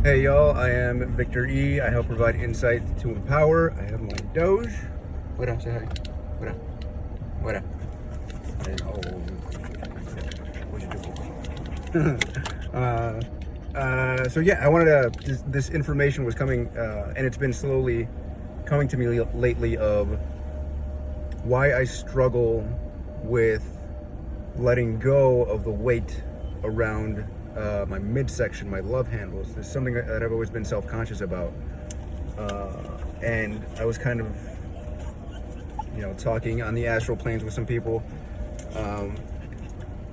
Hey y'all, I am VictorE. I help provide insight to empower. I have my Doge. What up, say hi. What up? What up? Oh, what'd you do? So yeah, I wanted to, this information was coming, and it's been slowly coming to me lately of why I struggle with letting go of the weight around my midsection, my love handles. It's something that I've always been self-conscious about. And I was kind of, talking on the astral planes with some people.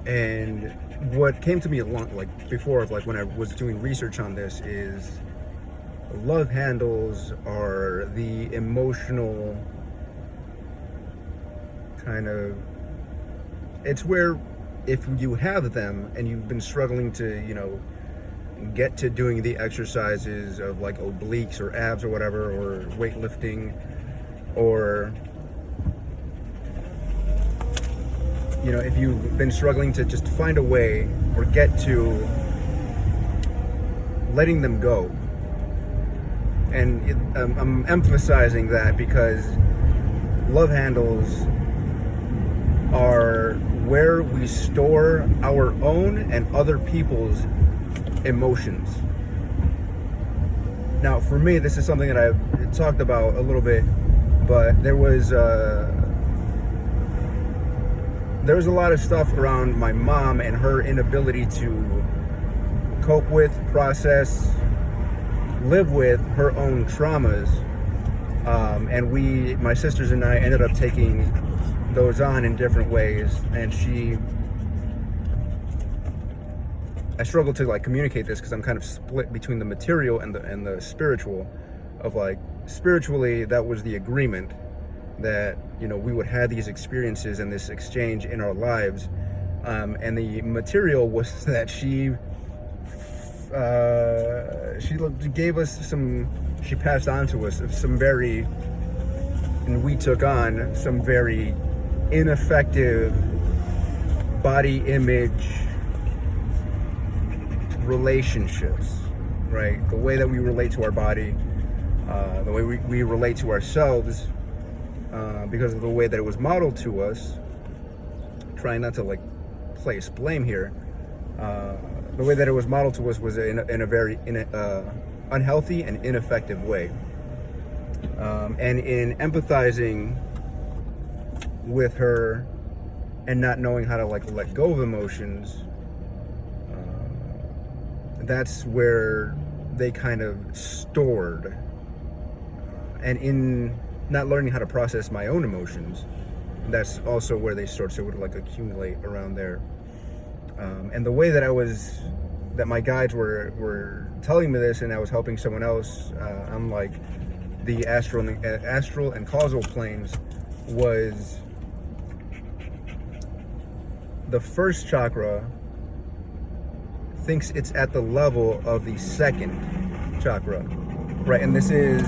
And what came to me before, when I was doing research on this, is love handles are the emotional kind of, it's where if you have them and you've been struggling to, get to doing the exercises of like obliques or abs or whatever, or weightlifting, or, if you've been struggling to just find a way or get to letting them go. And I'm emphasizing that because love handles are where we store our own and other people's emotions. Now, for me, this is something that I've talked about a little bit, but there was a lot of stuff around my mom and her inability to cope with, process, live with her own traumas, and my sisters and I ended up taking those on in different ways, and I struggle to communicate this because I'm kind of split between the material and the spiritual. Of spiritually, that was the agreement that we would have these experiences and this exchange in our lives, and the material was that she gave us she passed on to us and we took on some very ineffective body image relationships, right? The way that we relate to our body, the way we relate to ourselves, because of the way that it was modeled to us. Trying not to place blame here. The way that it was modeled to us was in a very unhealthy and ineffective way. And in empathizing with her and not knowing how to let go of emotions, that's where they kind of stored, and in not learning how to process my own emotions, that's also where they stored, so it would accumulate around there. And the way that my guides were telling me this, and I was helping someone else, I'm the astral and causal planes was the first chakra thinks it's at the level of the second chakra, right? And this is,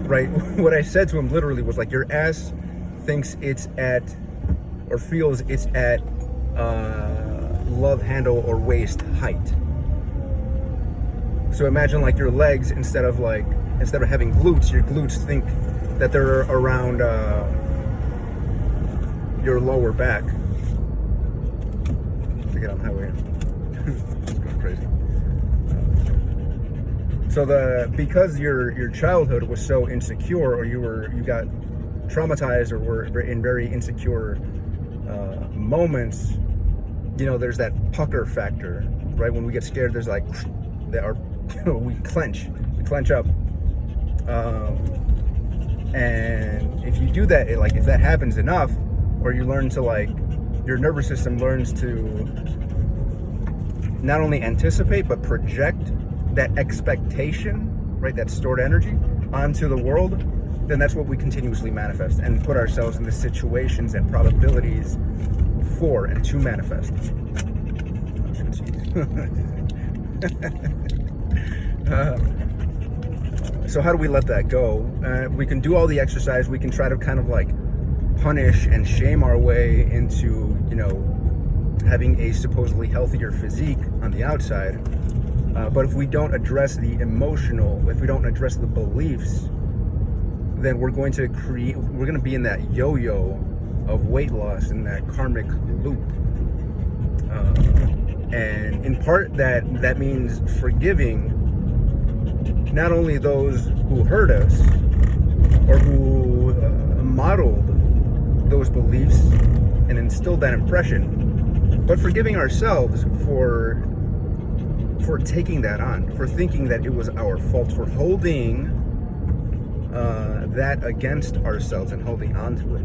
right, what I said to him literally was your ass thinks it's at, or feels it's at love handle or waist height. So imagine your legs, instead of having glutes, your glutes think that they're around your lower back. To get on the highway. It's going crazy. So because your childhood was so insecure, or you got traumatized, or were in very insecure moments, there's that pucker factor, right? When we get scared, there's we clench up, and if you do that, if that happens enough, or you learn to your nervous system learns to not only anticipate but project that expectation, right, that stored energy onto the world, then that's what we continuously manifest and put ourselves in the situations and probabilities for and to manifest. So how do we let that go? We can do all the exercise. We can try to kind of punish and shame our way into, having a supposedly healthier physique on the outside. But if we don't address the emotional, if we don't address the beliefs, then we're going to be in that yo-yo of weight loss, in that karmic loop. And in part that means forgiving not only those who hurt us or who modeled those beliefs and instilled that impression, but forgiving ourselves for taking that on, for thinking that it was our fault, for holding that against ourselves and holding on to it.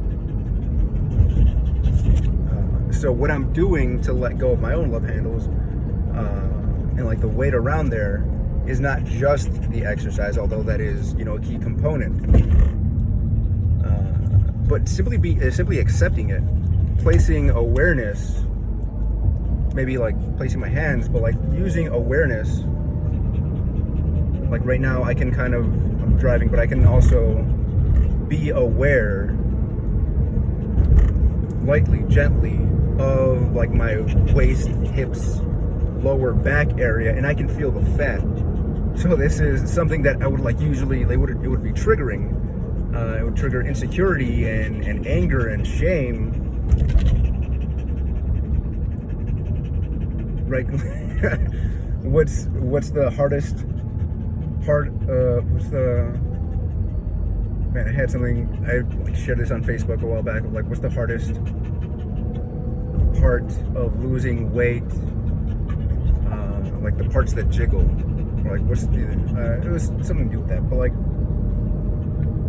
So what I'm doing to let go of my own love handles and like the weight around there is not just the exercise, although that is, a key component, but simply accepting it, placing awareness, maybe like placing my hands, but like using awareness. Like right now I can I'm driving, but I can also be aware, lightly, gently, of like my waist, hips, lower back area, and I can feel the fat. So this is something that I would usually, it would be triggering. It would trigger insecurity and anger and shame. Right? What's the hardest part? Man, I had something, I shared this on Facebook a while back, of what's the hardest part of losing weight? The parts that jiggle. Or what's the, it was something to do with that, but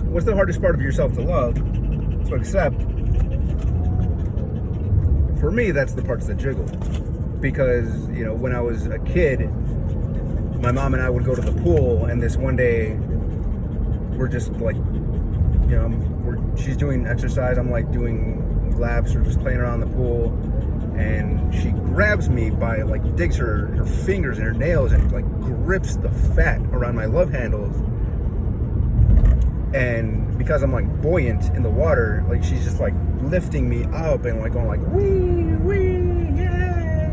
what's the hardest part of yourself to love, to accept? For me, that's the parts that jiggle. Because, when I was a kid, my mom and I would go to the pool, and this one day, we're just she's doing exercise, I'm doing laps or just playing around the pool, and she grabs me by, digs her fingers and her nails and, grips the fat around my love handles. And because I'm, buoyant in the water, she's just, lifting me up and, going, wee, wee, yeah.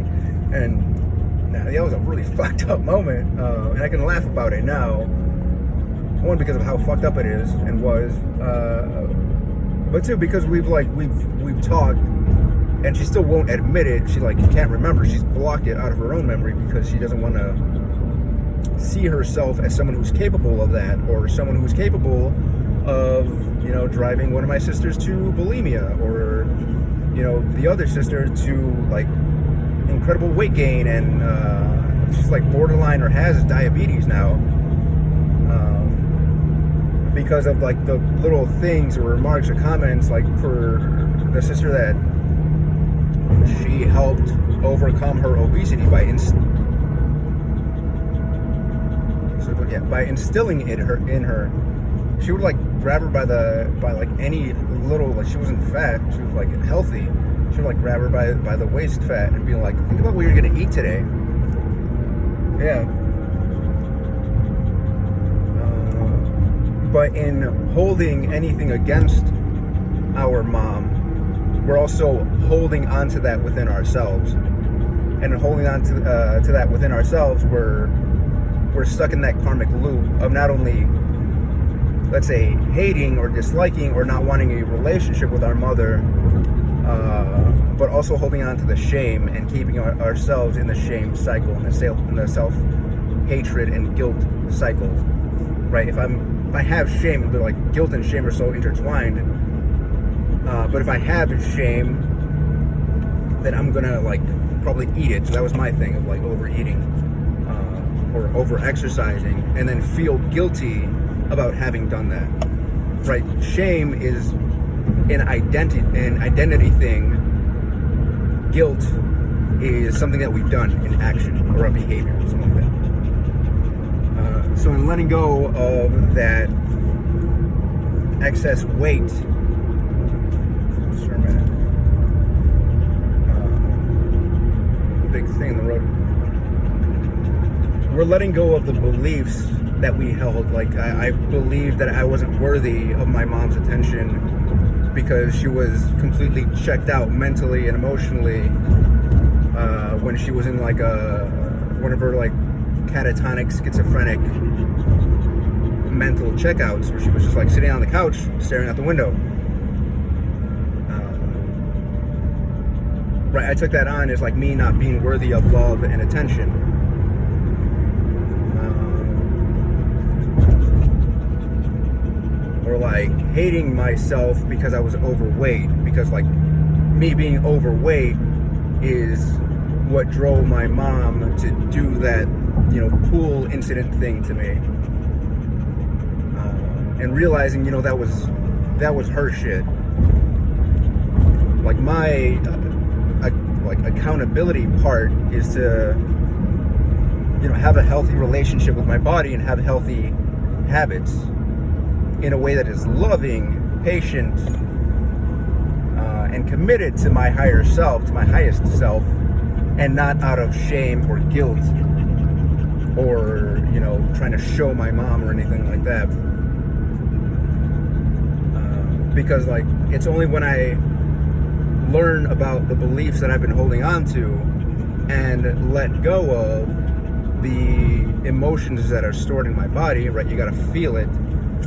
And that was a really fucked up moment. And I can laugh about it now. One, because of how fucked up it is and was. But two, because we've talked, and she still won't admit it. She can't remember. She's blocked it out of her own memory because she doesn't want to see herself as someone who's capable of that, or someone who's capable of driving one of my sisters to bulimia, or the other sister to incredible weight gain, and she's borderline or has diabetes now, because of the little things or remarks or comments, for the sister that she helped overcome her obesity by instilling it in her. She would grab her by any little, she wasn't fat, she was healthy. She would grab her by the waist fat and be think about what you're gonna eat today. Yeah. But in holding anything against our mom, we're also holding on to that within ourselves. And in holding on to that within ourselves, we're stuck in that karmic loop of not only, let's say, hating or disliking or not wanting a relationship with our mother, but also holding on to the shame and keeping ourselves in the shame cycle, in the self-hatred and guilt cycle, right? If I have shame, but guilt and shame are so intertwined. But if I have shame, then I'm gonna probably eat it. So that was my thing of overeating or over-exercising, and then feel guilty about having done that. Right? Shame is an identity thing. Guilt is something that we've done in action or a behavior, something like that. So in letting go of that excess weight, big thing in the road. We're letting go of the beliefs that we held. I believed that I wasn't worthy of my mom's attention because she was completely checked out mentally and emotionally when she was in one of her catatonic, schizophrenic mental checkouts where she was just like sitting on the couch staring out the window. Right, I took that on as like me not being worthy of love and attention. Or like hating myself because I was overweight, because like me being overweight is what drove my mom to do that, you know, pool incident thing to me. And realizing, you know, that was her shit. Like my like accountability part is to, you know, have a healthy relationship with my body and have healthy habits in a way that is loving, patient, and committed to my higher self, to my highest self, and not out of shame or guilt or, you know, trying to show my mom or anything like that. Because like it's only when I learn about the beliefs that I've been holding on to and let go of the emotions that are stored in my body, right? You gotta feel it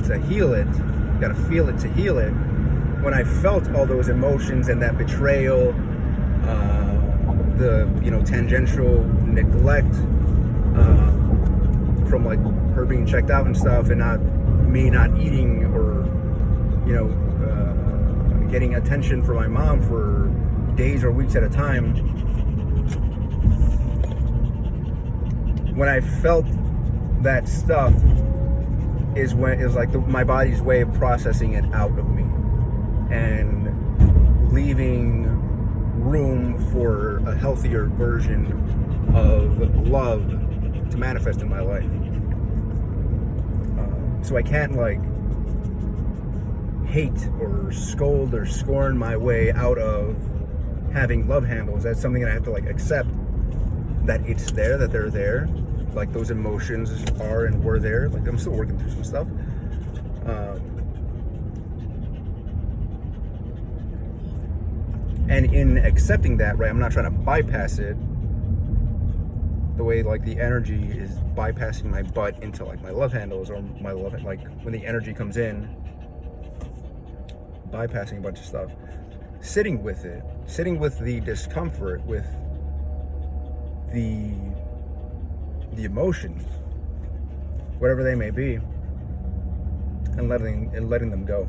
to heal it. You gotta feel it to heal it. When I felt all those emotions and that betrayal, the, you know, tangential neglect from like her being checked out and stuff, and me not eating or, you know, getting attention from my mom for days or weeks at a time. When I felt that stuff is when it was like my body's way of processing it out of me and leaving room for a healthier version of love to manifest in my life. So I can't like hate or scold or scorn my way out of having love handles. That's something that I have to like accept, that it's there, that they're there. Like those emotions are and were there. Like I'm still working through some stuff. And in accepting that, right, I'm not trying to bypass it the way like the energy is bypassing my butt into like my love handles, or my love, like when the energy comes in, bypassing a bunch of stuff, sitting with it, sitting with the discomfort, with the emotions, whatever they may be, and letting them go.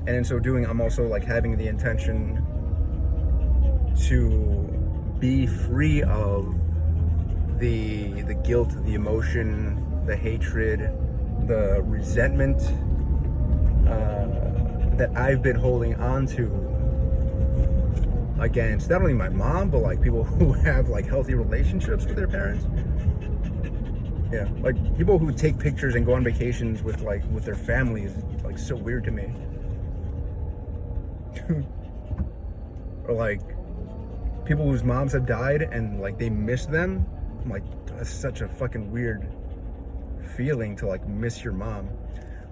And in so doing, I'm also like having the intention to be free of the guilt, the emotion, the hatred, the resentment that I've been holding on to against not only my mom, but like people who have like healthy relationships with their parents. Yeah, like people who take pictures and go on vacations with their families, like so weird to me. Or like people whose moms have died and like they miss them. I'm like, that's such a fucking weird feeling to like miss your mom.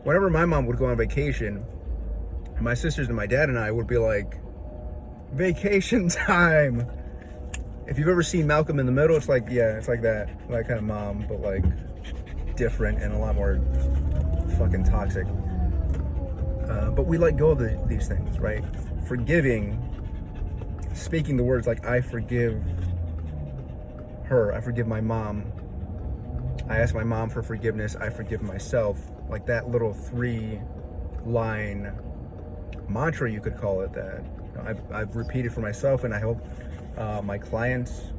Whenever my mom would go on vacation, my sisters and my dad and I would be like, vacation time. If you've ever seen Malcolm in the Middle, it's like, yeah, it's like that kind of mom, but like different and a lot more fucking toxic. But we let go of these things, right? Forgiving, speaking the words like, I forgive her, I forgive my mom, I ask my mom for forgiveness, I forgive myself. Like that little 3-line mantra, you could call it, that I've repeated for myself, and I hope my clients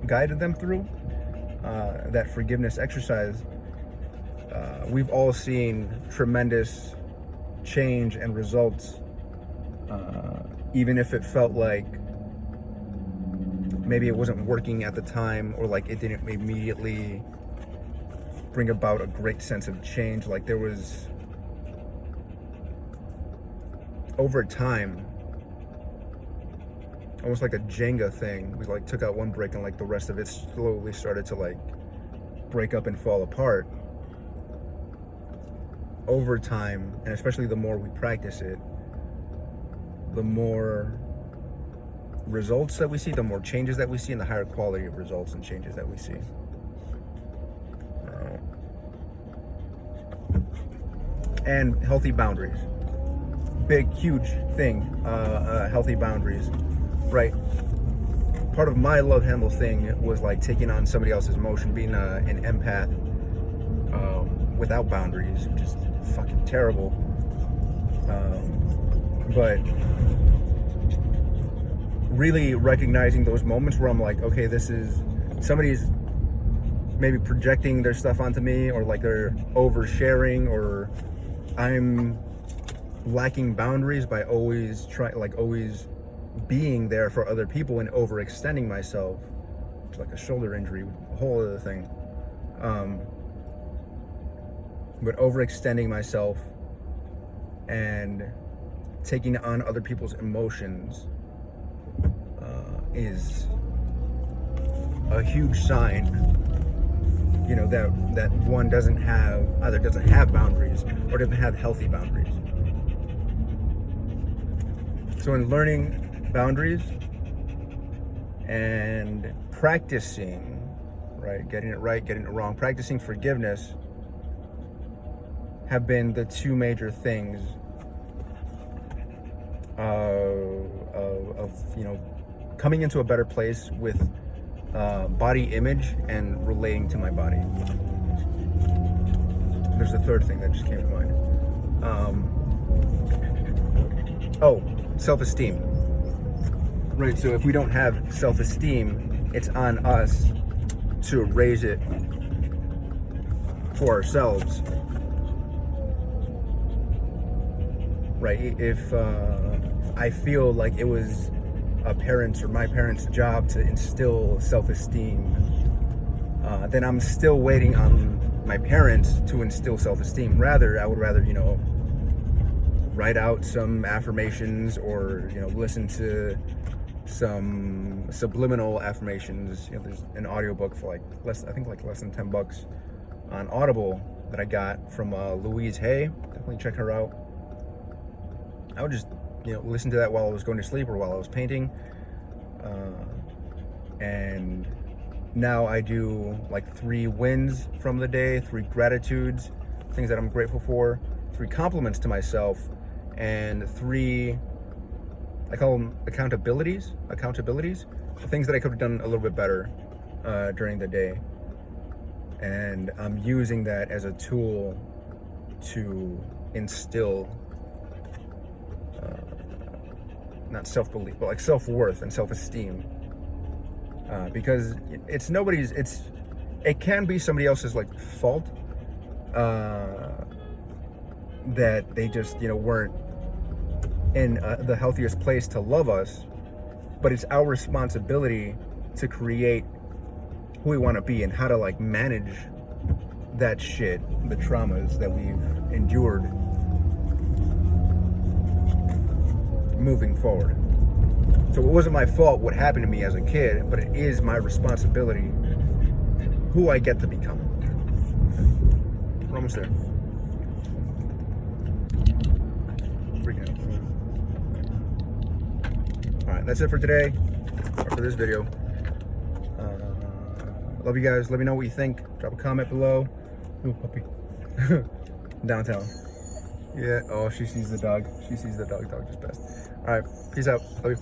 guided them through that forgiveness exercise. We've all seen tremendous change and results, even if it felt like maybe it wasn't working at the time, or like it didn't immediately bring about a great sense of change. Like there was, over time, almost like a Jenga thing. We like took out one brick and like the rest of it slowly started to like break up and fall apart. Over time, and especially the more we practice it, the more results that we see, the more changes that we see, and the higher quality of results and changes that we see. And healthy boundaries. Big, huge thing, healthy boundaries, right? Part of my love handle thing was like taking on somebody else's emotion, being an empath without boundaries, which is fucking terrible. But really recognizing those moments where I'm like, okay, this is somebody's maybe projecting their stuff onto me, or like they're oversharing, or I'm lacking boundaries by always being there for other people and overextending myself. It's like a shoulder injury, a whole other thing. But overextending myself and taking on other people's emotions is a huge sign, you know, that one either doesn't have boundaries or doesn't have healthy boundaries. So in learning boundaries and practicing, right, getting it right, getting it wrong, practicing forgiveness have been the two major things of you know, coming into a better place with body image and relating to my body. There's a third thing that just came to mind. Self-esteem. Right, so if we don't have self-esteem, it's on us to raise it for ourselves. Right, if I feel like it was a parent's or my parents' job to instill self-esteem, then I'm still waiting on my parents to instill self-esteem. I would rather, you know, write out some affirmations, or, you know, listen to some subliminal affirmations. You know, there's an audiobook for like less than $10 on Audible that I got from Louise Hay. Definitely check her out. I would just, you know, listen to that while I was going to sleep or while I was painting. And now I do like 3 wins from the day, 3 gratitudes, things that I'm grateful for, 3 compliments to myself, and 3, I call them accountabilities, the things that I could have done a little bit better during the day. And I'm using that as a tool to instill not self-belief, but like self-worth and self-esteem, because it can be somebody else's like fault that they just, you know, weren't in the healthiest place to love us, but it's our responsibility to create who we want to be and how to like manage that shit, the traumas that we've endured moving forward. So it wasn't my fault what happened to me as a kid, but it is my responsibility who I get to become. We're almost there. Freaking out. Alright, that's it for today, or for this video. Love you guys. Let me know what you think. Drop a comment below. Ooh, puppy. Downtown. Yeah, oh, she sees the dog. Dog just passed. Alright, peace out. Love you.